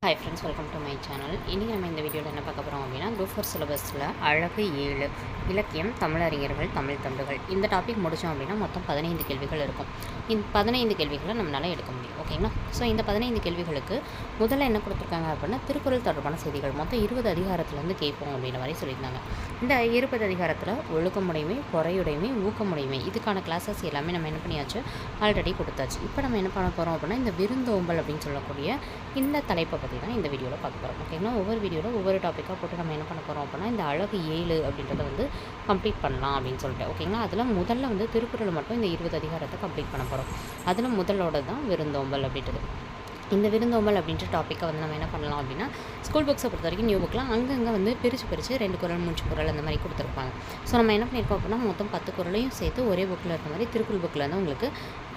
Hi friends, welcome to my channel. இன்றைக்கி நம்ம இந்த வீடியோவில் என்ன பார்க்க போகிறோம் அப்படின்னா, குரூப் 4 சிலபஸில் அழகு 7 இலக்கியம், தமிழறிஞர்கள், தமிழ் தண்டுகள் இந்த டாபிக் முடித்தோம் அப்படின்னா மொத்தம் 15 கேள்விகள் இருக்கும். இந்த 15 கேள்விகளை நம்மளால் எடுக்க முடியும். ஓகேங்களா? ஸோ இந்த 15 கேள்விகளுக்கு முதல்ல என்ன கொடுத்துருக்காங்க அப்படின்னா, திருக்குறள் தொடர்பான செய்திகள் மொத்தம் 20 அதிகாரத்துலேருந்து கேட்போம் அப்படின்ற மாதிரி சொல்லியிருந்தாங்க. இந்த 20 அதிகாரத்தில் ஒழுக்கமுடைமை, பொறையுடைமை, ஊக்கமுடைமை இதுக்கான கிளாஸஸ் எல்லாமே நம்ம என்ன பண்ணியாச்சு, ஆல்ரெடி கொடுத்தாச்சு. இப்போ நம்ம என்ன பண்ண போகிறோம் அப்படின்னா, இந்த விருந்தோம்பல் அப்படின்னு சொல்லக்கூடிய இந்த தலைப்பை பற்றி தான் இந்த வீடியோவில் பார்க்க போகிறோம். ஓகேங்களா? ஒவ்வொரு வீடியோவில் ஒவ்வொரு டாப்பிக்காக போட்டு நம்ம என்ன பண்ண போகிறோம் அப்படின்னா, இந்த அழகு 7 அப்படின்றத வந்து கம்ப்ளீட் பண்ணலாம் அப்படின்னு சொல்லிட்டு. ஓகேங்களா? அதில் முதல்ல வந்து திருக்குறள் மட்டும் இந்த 20 அதிகாரத்தை கம்ப்ளீட் பண்ண போகிறோம். அதில் முதலோட தான் விருந்தோம்பல் அப்படின்றது. இந்த விருந்தோம்பல் அப்படின்ற டாப்பிக்கை வந்து நம்ம என்ன பண்ணலாம் அப்படின்னா, ஸ்கூல் புக்ஸை பொறுத்த வரைக்கும் நியூ புக்கெலாம் அங்கங்கே வந்து பிரித்து 2 குறள் 3 குறள் அந்த மாதிரி கொடுத்துருப்பாங்க. ஸோ நம்ம என்ன பண்ணியிருக்கோம் அப்படின்னா, மொத்தம் 10 குறளையும் சேர்த்து ஒரே புக்கில் இருக்க மாதிரி திருக்குறள் புக்கில் வந்து உங்களுக்கு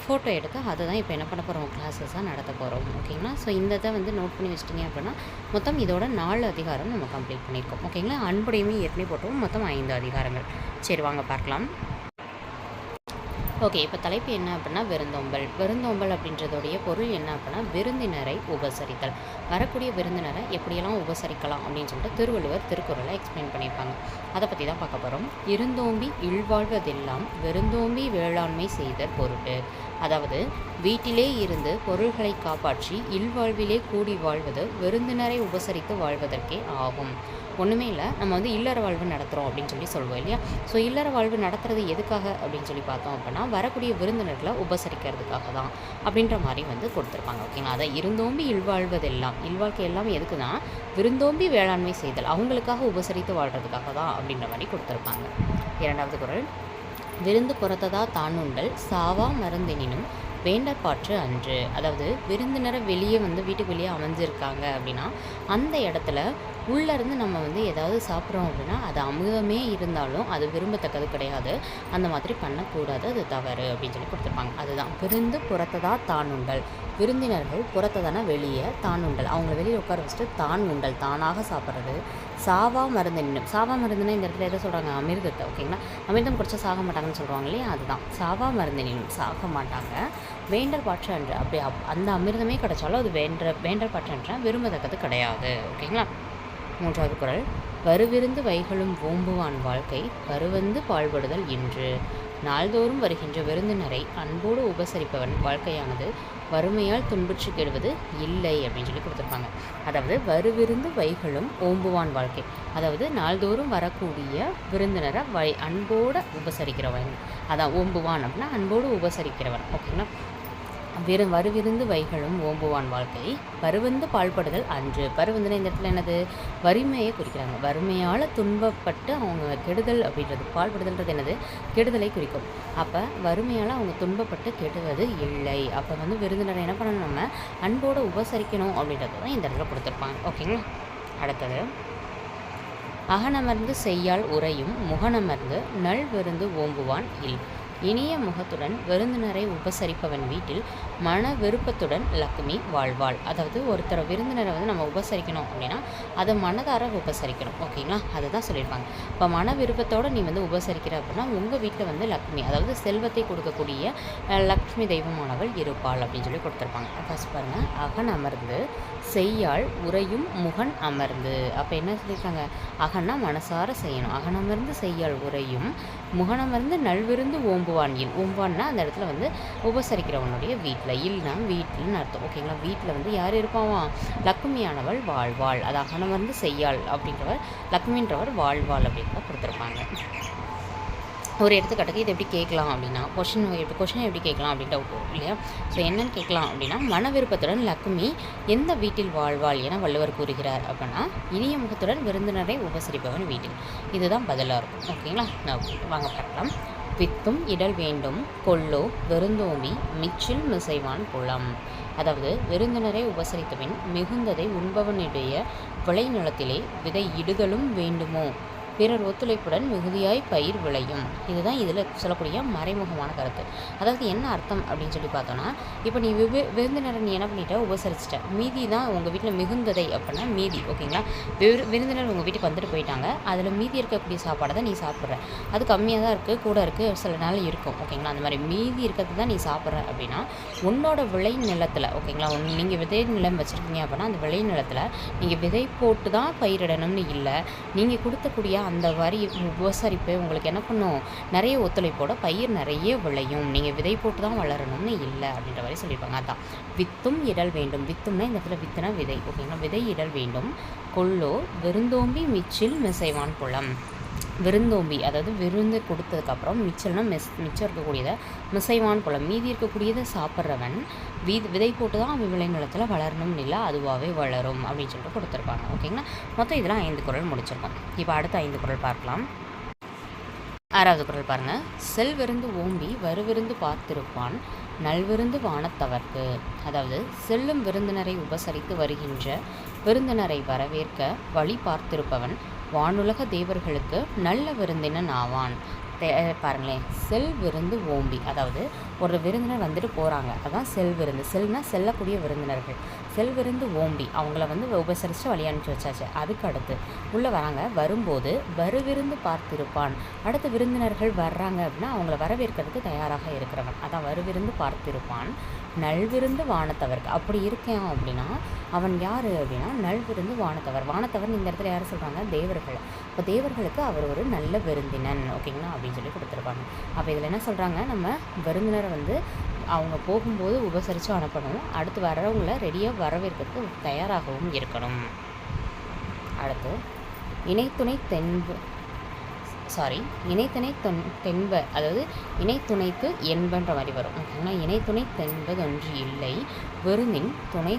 ஃபோட்டோ எடுத்து அதை தான் இப்போ என்ன பண்ண போகிறோம், கிளாஸஸாக நடத்த போகிறோம். ஓகேங்களா? ஸோ இந்த இதை வந்து நோட் பண்ணி வச்சிட்டிங்க அப்படின்னா மொத்தம் இதோட 4 அதிகாரம் நம்ம கம்ப்ளீட் பண்ணியிருக்கோம். ஓகேங்களா? அன்புடையுமே ஏற்கனவே போட்டோம். மொத்தம் 5 அதிகாரங்கள். சரி, வாங்க பார்க்கலாம். ஓகே, இப்போ தலைப்பு என்ன அப்படின்னா விருந்தோம்பல். விருந்தோம்பல் அப்படின்றதுடைய பொருள் என்ன அப்படின்னா, விருந்தினரை உபசரித்தல். வரக்கூடிய விருந்தினரை எப்படியெல்லாம் உபசரிக்கலாம் அப்படின்னு சொல்லிட்டு திருவள்ளுவர் திருக்குறளை எக்ஸ்பிளைன் பண்ணியிருப்பாங்க. அதை பற்றி தான் பார்க்க போகிறோம். இருந்தோம்பி இல்வாழ்வதெல்லாம் விருந்தோம்பி வேளாண்மை செய்தற் பொருட்டு. அதாவது வீட்டிலே இருந்து பொருள்களை காப்பாற்றி இல்வாழ்விலே கூடி வாழ்வது விருந்தினரை உபசரித்து வாழ்வதற்கே ஆகும். ஒன்றுமே இல்லை, நம்ம வந்து இல்லற வாழ்வு நடத்துகிறோம் அப்படின்னு சொல்லுவோம் இல்லையா? ஸோ இல்லற வாழ்வு நடத்துறது எதுக்காக அப்படின்னு சொல்லி பார்த்தோம் அப்படின்னா, வரக்கூடிய விருந்தினர்களை உபசரிக்கிறதுக்காக தான் அப்படின்ற மாதிரி வந்து கொடுத்துருப்பாங்க. ஓகேங்களா? அதை இருந்தோம்பி இல்வாழ்வதெல்லாம், இல்வாழ்க்கை எல்லாமே எதுக்கு தான், விருந்தோம்பி வேளாண்மை செய்தல், அவங்களுக்காக உபசரித்து வாழ்கிறதுக்காக தான் அப்படின்ற மாதிரி கொடுத்துருப்பாங்க. 2வது குறள், விருந்து புறத்ததா தானுண்டல் சாவா மருந்தெனினும் வேண்டற்பாற்று அன்று. அதாவது விருந்தினரை வெளியே வந்து வீட்டுக்கு வெளியே அமைஞ்சிருக்காங்க அப்படின்னா அந்த இடத்துல உள்ளேருந்து நம்ம வந்து ஏதாவது சாப்பிட்றோம் அப்படின்னா அது அமுதமே இருந்தாலும் அது விரும்பத்தக்கது கிடையாது, அந்த மாதிரி பண்ணக்கூடாது, அது தவறு அப்படின்னு சொல்லி கொடுத்துருப்பாங்க. அதுதான் விருந்து புறத்ததா தானுண்டல். விருந்தினர்கள் புறத்ததான வெளியே, தானுண்டல் அவங்கள வெளியே உட்கார வச்சுட்டு தான் உண்டல் தானாக சாப்பிட்றது. சாவா மருந்தினும், சாவா மருந்துன்னா இந்த இடத்துல எதை சொல்கிறாங்க, அமிர்தத்தை. ஓகேங்களா? அமிர்தம் குடிச்சா சாக மாட்டாங்கன்னு சொல்கிறாங்க இல்லையா? அதுதான் சாவா மருந்தினும், சாக மாட்டாங்க. வேண்டல் பாற்று அன்று, அப்படி அந்த அமிர்தமே கிடைச்சாலும் அது வேண்டல் பாற்று அன்ற விரும்பத்தக்கது கிடையாது. ஓகேங்களா? 3வது குறள், வருவிருந்து வைகளும் ஓம்புவான் வாழ்க்கை பருவந்து பாழ்படுதல் இன்று. நாள்தோறும் வருகின்ற விருந்தினரை அன்போடு உபசரிப்பவன் வாழ்க்கையானது வறுமையால் துன்புற்று கெடுவது இல்லை அப்படின்னு சொல்லி கொடுத்துருப்பாங்க. அதாவது வருவிருந்து வைகளும் ஓம்புவான் வாழ்க்கை, அதாவது நாள்தோறும் வரக்கூடிய விருந்தினரை அன்போடு உபசரிக்கிறவன், அதான் ஓம்புவான் அப்படின்னா அன்போடு உபசரிக்கிறவன். ஓகேங்களா? வருவிருந்து வைகளும் ஓம்புவான் வாழ்க்கை பருவந்து பாழ்படுதல் அன்று. பருவந்துன இந்த இடத்துல என்னது, வறுமையை குறிக்கிறாங்க. வறுமையால் துன்பப்பட்டு அவங்க கெடுதல் அப்படின்றது, பாழ்படுதல்ன்றது என்னது, கெடுதலை குறிக்கும். அப்போ வறுமையால் அவங்க துன்பப்பட்டு கெடுவது இல்லை. அப்போ வந்து விருந்தினரை என்ன பண்ணணும், நம்ம அன்போடு உபசரிக்கணும் அப்படின்றது தான் இந்த இடத்துல கொடுத்துருப்பாங்க. ஓகேங்களா? அடுத்தது, அகனமர்ந்து செய்யால் உரையும் முகனமர்ந்து நல் விருந்து ஓம்புவான் இல். இனிய முகத்துடன் விருந்தினரை உபசரிப்பவன் வீட்டில் மன விருப்பத்துடன் லக்ஷ்மி வாழ்வாள். அதாவது ஒருத்தர் விருந்தினரை வந்து நம்ம உபசரிக்கணும் அப்படின்னா அதை மனதார உபசரிக்கணும். ஓகேங்களா? அதுதான் சொல்லியிருப்பாங்க. இப்போ மன விருப்பத்தோடு நீ வந்து உபசரிக்கிற அப்படின்னா உங்கள் வீட்டில் வந்து லக்ஷ்மி, அதாவது செல்வத்தை கொடுக்கக்கூடிய லக்ஷ்மி தெய்வமானவள் இருப்பாள் அப்படின்னு சொல்லி கொடுத்துருப்பாங்க. ஃபர்ஸ்ட் பாருங்கள், அகன் அமர்ந்து செய்யாள் உரையும் முகன் அமர்ந்து. அப்போ என்ன சொல்லியிருக்காங்க, அகன்னா மனசார செய்யணும், அகனமர்ந்து செய்யாள் உரையும் முகனமர்ந்து நல்விருந்து ஓம்புவான் இல். ஓம்புவான்னா அந்த இடத்துல வந்து உபசரிக்கிறவனுடைய வீட்டில், இல்னா வீட்டில்னு அர்த்தம். ஓகேங்களா? வீட்டில் வந்து யார் இருப்பாவான், லக்ஷ்மியானவள் வாழ்வாள். அது அகனமர்ந்து செய்யாள் அப்படின்றவர், லக்ஷ்மின்றவர் வாழ்வாள் அப்படின்னு கொடுத்துருப்பாங்க. ஒரு எடுத்துக்காட்டுக்கு இது எப்படி கேட்கலாம் அப்படின்னா, கொஷின் எப்படி கேட்கலாம் அப்படின்னு டவுட் வரும் இல்லையா? ஸோ என்னென்னு கேட்கலாம் அப்படின்னா, மன விருப்பத்துடன் லக்ஷ்மி எந்த வீட்டில் வாழ்வாள் என வள்ளுவர் கூறுகிறார் அப்படின்னா, இனிய முகத்துடன் விருந்தினரை உபசரிப்பவன் வீட்டில். இதுதான் பதிலாக இருக்கும். ஓகேங்களா? வாங்க பார்க்கலாம். வித்தும் இடல் வேண்டும் கொல்லோ விருந்தோம்பி மிச்சில் மிசைவான் குளம். அதாவது விருந்தினரை உபசரித்தபின் மிகுந்ததை உண்பவனுடைய விளைநிலத்திலே விதை இடுதலும் வேண்டுமோ பிறர் ஒத்துழைப்புடன் மிகுதியாய் பயிர் விளையும். இதுதான் இதில் சொல்லக்கூடிய மறைமுகமான கருத்து. அதாவது என்ன அர்த்தம் அப்படின்னு சொல்லி பார்த்தோன்னா, இப்போ நீ விருந்தினரை நீ என்ன பண்ணிட்ட, உபசரிச்சிட்ட. மீதி தான் உங்கள் வீட்டில் மிகுந்ததை அப்படின்னா மீதி. ஓகேங்களா, விருந்தினர் உங்கள் வீட்டுக்கு வந்துட்டு போயிட்டாங்க, அதில் மீதி இருக்கக்கூடிய சாப்பாடை தான் நீ சாப்பிட்ற. அது கம்மியாக தான் இருக்குது, கூட இருக்குது, சில நாள் இருக்கும். ஓகேங்களா, அந்த மாதிரி மீதி இருக்கிறது தான் நீ சாப்பிட்ற அப்படின்னா உன்னோட விளை நிலத்தில், ஓகேங்களா, நீங்கள் விதை நிலம் வச்சுருக்கீங்க அப்படின்னா அந்த விளை நிலத்தில் நீங்கள் விதை போட்டு தான் பயிரிடணும்னு இல்லை. நீங்கள் கொடுத்தக்கூடிய அந்த வரி உபசரிப்பு உங்களுக்கு என்ன பண்ணும், நிறைய ஒத்துழைப்போட பயிர் நிறைய விளையும். நீங்கள் விதை போட்டு தான் வளரணும்னு இல்லை அப்படின்ற மாதிரி சொல்லியிருப்பாங்க. அதான் வித்தும் இடல் வேண்டும். வித்தும்னா இந்த இடத்துல வித்துனா விதை. ஓகேங்களா, விதை இடல் வேண்டும். கொள்ளோ விருந்தோம்பி மிச்சில் மிசைவான் குளம். விருந்தோம்பி அதாவது விருந்து கொடுத்ததுக்கப்புறம் மிச்சம்னா மிச்சம் இருக்கக்கூடியதை மிசைவான் குளம், மீதி இருக்கக்கூடியதை சாப்பிட்றவன் விதை போட்டு தான் அவன் விளைநிலத்தில் வளரணும்னு இல்லை, அதுவாகவே வளரும் அப்படின்னு சொல்லிட்டு கொடுத்துருப்பாங்க. ஓகேங்களா, மொத்தம் இதெல்லாம் 5 குறள் முடிச்சிருக்கோம். இப்போ அடுத்த 5 குறள் பார்க்கலாம். 6வது குறள் பாருங்கள். செல்விருந்து ஓம்பி வருவிருந்து பார்த்திருப்பான் நல்விருந்து வானத்தவர்க்கு. அதாவது செல்லும் விருந்தினரை உபசரித்து வருகின்ற விருந்தினரை வரவேற்க வழி பார்த்திருப்பவன் வானுலக தேவர்களுக்கு நல்ல விருந்தினன் ஆவான். பாருங்களேன், செல் விருந்து ஓம்பி, அதாவது ஒரு விருந்தினர் வந்துட்டு போகிறாங்க, அதான் செல் விருந்து. செல்னா செல்லக்கூடிய விருந்தினர்கள். செல் விருந்து ஓம்பி, அவங்கள வந்து உபசரித்து வழி அனுப்பிச்சி வச்சாச்சு. அதுக்கு அடுத்து உள்ளே வராங்க, வரும்போது வருவிருந்து பார்த்திருப்பான். அடுத்து விருந்தினர்கள் வர்றாங்க அப்படின்னா அவங்கள வரவேற்கிறதுக்கு தயாராக இருக்கிறவன், அதான் வருவிருந்து பார்த்திருப்பான். நல்விருந்து வானத்தவருக்கு, அப்படி இருக்கேன் அப்படின்னா அவன் யார் அப்படின்னா நல்விருந்து வானத்தவர். வானத்தவர் இந்த இடத்துல யார் சொல்கிறாங்க, தேவர்கள். இப்போ தேவர்களுக்கு அவர் ஒரு நல்ல விருந்தினன். ஓகேங்களா, அப்படின்னு சொல்லி கொடுத்துருப்பாங்க. அப்போ இதில் என்ன சொல்கிறாங்க, நம்ம விருந்தினரை வந்து அவங்க போகும்போது உபசரித்து அனுப்பணும், அடுத்து வர்றவங்கள ரெடியாக வரவேற்கிறதுக்கு தயாராகவும் இருக்கணும். அடுத்து இணைத்துணை தென்ப, அதாவது இணைத்துணைக்கு என்பன்ற மாதிரி வரும். ஓகேங்களா, இணைத்துணை தென்பது ஒன்று இல்லை, விருந்தின் துணை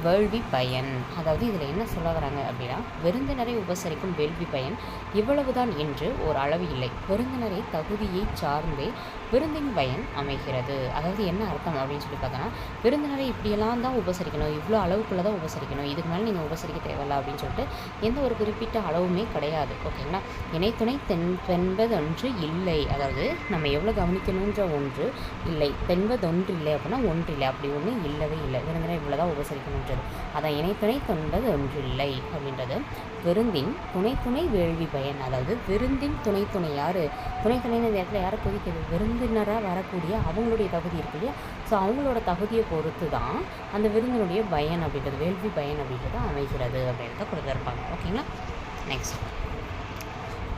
வேள்வி பயன். அதாவது இதில் என்ன சொல்ல வராங்க அப்படின்னா, விருந்தினரை உபசரிக்கும் வேள்வி பயன் இவ்வளவுதான் என்று ஒரு அளவு இல்லை. விருந்தினரை தகுதியை சார்ந்தே விருந்தின் பயன் அமைகிறது. அதாவது என்ன அர்த்தம் அப்படின்னு சொல்லி பார்த்தோன்னா, விருந்தினரை இப்படியெல்லாம் தான் உபசரிக்கணும், இவ்வளோ அளவுக்குள்ளே தான் உபசரிக்கணும், இதுக்கு மேலே நீங்கள் உபசரிக்க தேவையில்லை அப்படின்னு சொல்லிட்டு எந்த ஒரு குறிப்பிட்ட அளவுமே கிடையாது. ஓகேங்களா, இணைத்துணை தென்பதொன்று இல்லை, அதாவது நம்ம எவ்வளோ கவனிக்கணுன்ற ஒன்று இல்லை, தென்பதொன்று இல்லை அப்படின்னா ஒன்று இல்லை, அப்படி ஒன்று இல்லவே இல்லை. விருந்தினரை இவ்வளோ தான் உபசரிக்கணும், அதான் இணைத்துணை தொன்பது ஒன்றில்லை அப்படின்றது. விருந்தின் துணை வேள்வி பயன், அதாவது விருந்தின் துணை யார், துணை இந்த இடத்துல யாரை குறிக்கிறது, விருந்தினராக வரக்கூடிய அவங்களுடைய தகுதி இருக்கு இல்லையா, ஸோ அவங்களோட தகுதியை பொறுத்து தான் அந்த விருந்தினுடைய பயன் அப்படின்றது, வேள்வி பயன் அப்படின்றது அமைகிறது அப்படின்றத கொடுத்துருப்பாங்க. ஓகேங்களா, நெக்ஸ்ட்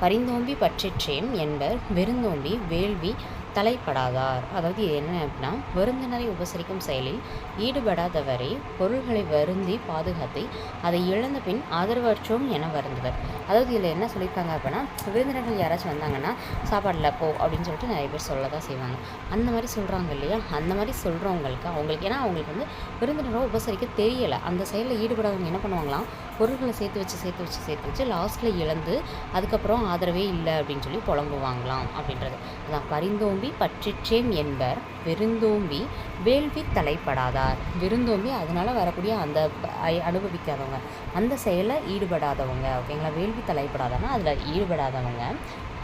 பரிந்தோம்பி பற்றிற்றேம் என்பர் விருந்தோம்பி வேள்வி தலைப்படாதார். அதாவது என்ன அப்படின்னா, விருந்தினரை உபசரிக்கும் செயலில் ஈடுபடாதவரை பொருள்களை வருந்தி பாதுகாத்து அதை இழந்த பின் ஆதரவற்றோம் என வருந்துவர். அதாவது இதில் என்ன சொல்லியிருக்காங்க அப்படின்னா, விருந்தினர்கள் யாராச்சும் வந்தாங்கன்னா சாப்பாடில் போ அப்படின்னு சொல்லிட்டு நிறைய பேர் சொல்ல தான் செய்வாங்க. அந்த மாதிரி சொல்கிறாங்க இல்லையா, அந்த மாதிரி சொல்கிறவங்களுக்கு அவங்களுக்கு ஏன்னா அவங்களுக்கு வந்து விருந்தினரை உபசரிக்க தெரியலை, அந்த செயலில் ஈடுபடாதவங்க என்ன பண்ணுவாங்களாம், பொருட்களை சேர்த்து வச்சு லாஸ்ட்டில் இழந்து அதுக்கப்புறம் ஆதரவே இல்லை அப்படின்னு சொல்லி புலம்புவாங்களாம் அப்படின்றது. அதான் பரிந்தோம்பி பற்றிற்றேம் என்பர் விருந்தோம்பி வேள்வி தலைப்படாதார். விருந்தோம்பி அதனால் வரக்கூடிய அந்த அனுபவிக்காதவங்க, அந்த செயலில் ஈடுபடாதவங்க. ஓகேங்களா, வேள்வி தலைப்படாதவங்க, அதில் ஈடுபடாதவங்க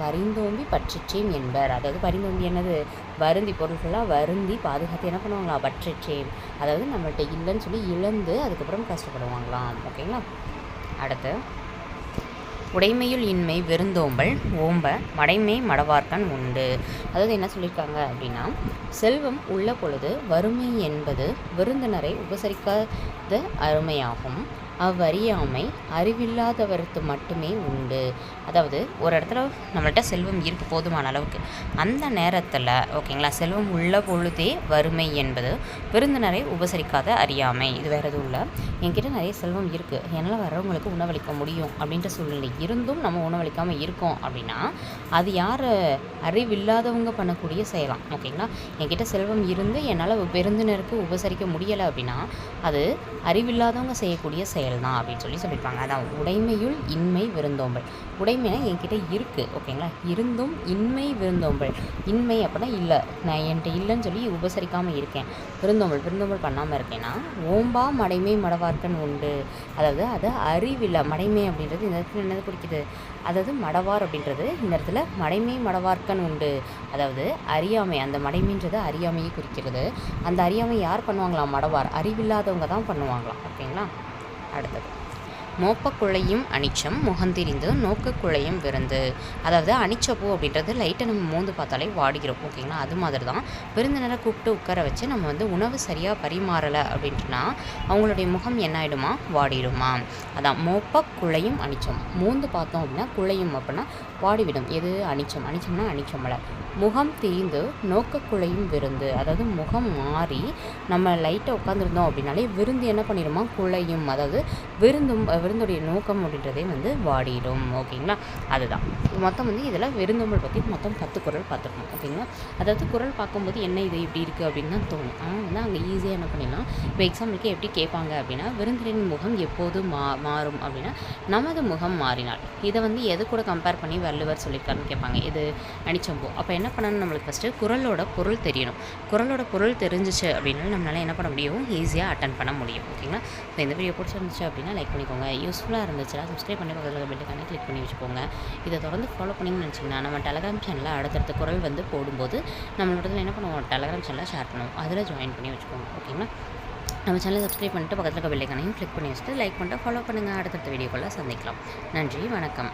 பரிந்தோம்பி பற்றிற்றேம் என்பர். அதாவது பரிந்தோம்பி என்னது, வருந்தி பொருட்களாக வருந்தி பாதுகாத்து என்ன பண்ணுவாங்களா, பற்றிற்றேம், அதாவது நம்மள்கிட்ட இல்லைன்னு சொல்லி இழந்து அதுக்கப்புறம் கஷ்டப்படுவாங்களாம். ஓகேங்களா, அடுத்து உடைமையுள் இன்மை விருந்தோம்பல் ஓம்ப மடைமை மடவார்க்கன் உண்டு. அதாவது என்ன சொல்லியிருக்காங்க அப்படின்னா, செல்வம் உள்ள பொழுது வறுமை என்பது விருந்தினரை உபசரிக்காத அருமையாகும், அவ்வறியாமை அறிவில்லாதவருக்கு மட்டுமே உண்டு. அதாவது ஒரு இடத்துல நம்மள்கிட்ட செல்வம் இருக்கு போதுமான அளவுக்கு, அந்த நேரத்தில் ஓகேங்களா, செல்வம் உள்ள பொழுதே வறுமை என்பது விருந்தினரை உபசரிக்காத அறியாமை. இது வேறு எதுவும் இல்லை, என்கிட்ட நிறைய செல்வம் இருக்குது, என்னால் வர்றவங்களுக்கு உணவளிக்க முடியும் அப்படின்ற சூழ்நிலை இருந்தும் நம்ம உணவளிக்காமல் இருக்கோம் அப்படின்னா அது யார், அறிவில்லாதவங்க பண்ணக்கூடிய செயலாம். ஓகேங்களா, என்கிட்ட செல்வம் இருந்து என்னால் விருந்தினருக்கு உபசரிக்க முடியலை அப்படின்னா அது அறிவில்லாதவங்க செய்யக்கூடிய செயல். செயல் தான் அப்படின்னு சொல்லியிருப்பாங்க. அதான் உடைமையுள் இன்மை விருந்தோம்பல். உடைமைனா என்கிட்ட இருக்குது, ஓகேங்களா, இருந்தும் இன்மை விருந்தோம்பல். இன்மை அப்படின்னா இல்லை, நான் என்கிட்ட இல்லைன்னு சொல்லி உபசரிக்காமல் இருக்கேன். விருந்தோம்பல் பண்ணாமல் இருக்கேன்னா ஓம்பா மடைமை மடவார்க்கன் உண்டு. அதாவது அது அறிவில்லை. மடைமை அப்படின்றது இந்த இடத்துல என்னது குறிக்குது, அதாவது மடவார் அப்படின்றது இந்த இடத்துல மடைமை மடவார்க்கன் உண்டு. அதாவது அறியாமை, அந்த மடைமைன்றது அறியாமையை குறிக்கிறது. அந்த அறியாமை யார் பண்ணுவாங்களாம், மடவார், அறிவில்லாதவங்க தான் பண்ணுவாங்களாம், ஓகேங்களா. அடுத்தது மோப்பக்குழையும் அனிச்சம் முகந்திரிந்து நோக்கக்குழையும் விருந்து. அதாவது அனிச்சப்பூ அப்படின்றது லைட்டை நம்ம மோந்து பார்த்தாலே வாடிக்கிறோம், ஓகேங்களா. அது மாதிரி தான் விருந்தினரை கூப்பிட்டு உட்கார வச்சு நம்ம வந்து உணவு சரியாக பரிமாறலை அப்படின்ட்டுனா அவங்களுடைய முகம் என்ன ஆகிடுமா, வாடிடுமா. அதான் மோப்பக்குழையும் அனிச்சம். மோந்து பார்த்தோம் அப்படின்னா குழையும் அப்படின்னா வாடிவிடும். எது, அனிச்சம். அனிச்சம்னா அனிச்சமலை. முகம் திரிந்து நோக்கக்குழையும் விருந்து. அதாவது முகம் மாறி நம்ம லைட்டை உட்காந்துருந்தோம் அப்படின்னாலே விருந்து என்ன பண்ணிடுமா, குழையும். அதாவது விருந்துடைய நோக்கம் அப்படின்றதே வந்து வாடிடும், ஓகேங்களா. அதுதான் மொத்தம் வந்து இதில் விருந்தோம்பல் பற்றி மொத்தம் 10 குறள் பார்த்துருக்கோம், ஓகேங்களா. அதாவது குறள் பார்க்கும்போது என்ன இது இப்படி இருக்குது அப்படின்னு தான் தோணும். ஆனால் வந்து அங்கே ஈஸியாக என்ன பண்ணிடலாம். இப்போ எக்ஸாம்பிளுக்கு எப்படி கேட்பாங்க அப்படின்னா, விருந்தினரின் முகம் எப்போது மாறும் அப்படின்னா நமது முகம் மாறினால். இதை வந்து எது கூட கம்பேர் பண்ணி வள்ளுவர் சொல்லியிருக்காருன்னு கேட்பாங்க. இது அனிச்சம்பூ. அப்போ என்ன பண்ணணும், நம்மளுக்கு ஃபஸ்ட்டு குறளோட பொருள் தெரியணும். குறளோட பொருள் தெரிஞ்சிச்சு அப்படின்னா நம்மளால் என்ன பண்ண முடியும், ஈஸியாக அட்டன் பண்ண முடியும், ஓகேங்களா. இப்போ இந்த வீடியோ பிடிச்சிருந்துச்சு அப்படின்னா லைக் பண்ணிக்கோங்க. யூஸ்ஃபுல்லாக இருந்துச்சுன்னா சப்ஸ்கிரைப் பண்ணி பக்கத்தில் பெல்லைக்கானே கிளிக் பண்ணி வச்சுக்கோங்க. இதை தொடர்ந்து ஃபாலோ பண்ணிங்கன்னு நினச்சிங்கன்னா நம்ம டெலகிராம் சேனலில் அடுத்தடுத்த குறள் வந்து போடும்போது நம்மளோட என்ன பண்ணுவோம், டெலகிராம் சேனலில் ஷேர் பண்ணுவோம். அதில் ஜாயின் பண்ணி வச்சுக்கோங்க, ஓகேங்களா. நம்ம சேனலை சப்ஸ்கிரைப் பண்ணிட்டு பக்கத்தில் பெல்லைக்கானையும் கிளிக் பண்ணி வச்சுட்டு லைக் பண்ணிட்டு ஃபாலோ பண்ணுங்கள். அடுத்தடுத்த வீடியோக்குள்ளே சந்திக்கலாம். நன்றி, வணக்கம்.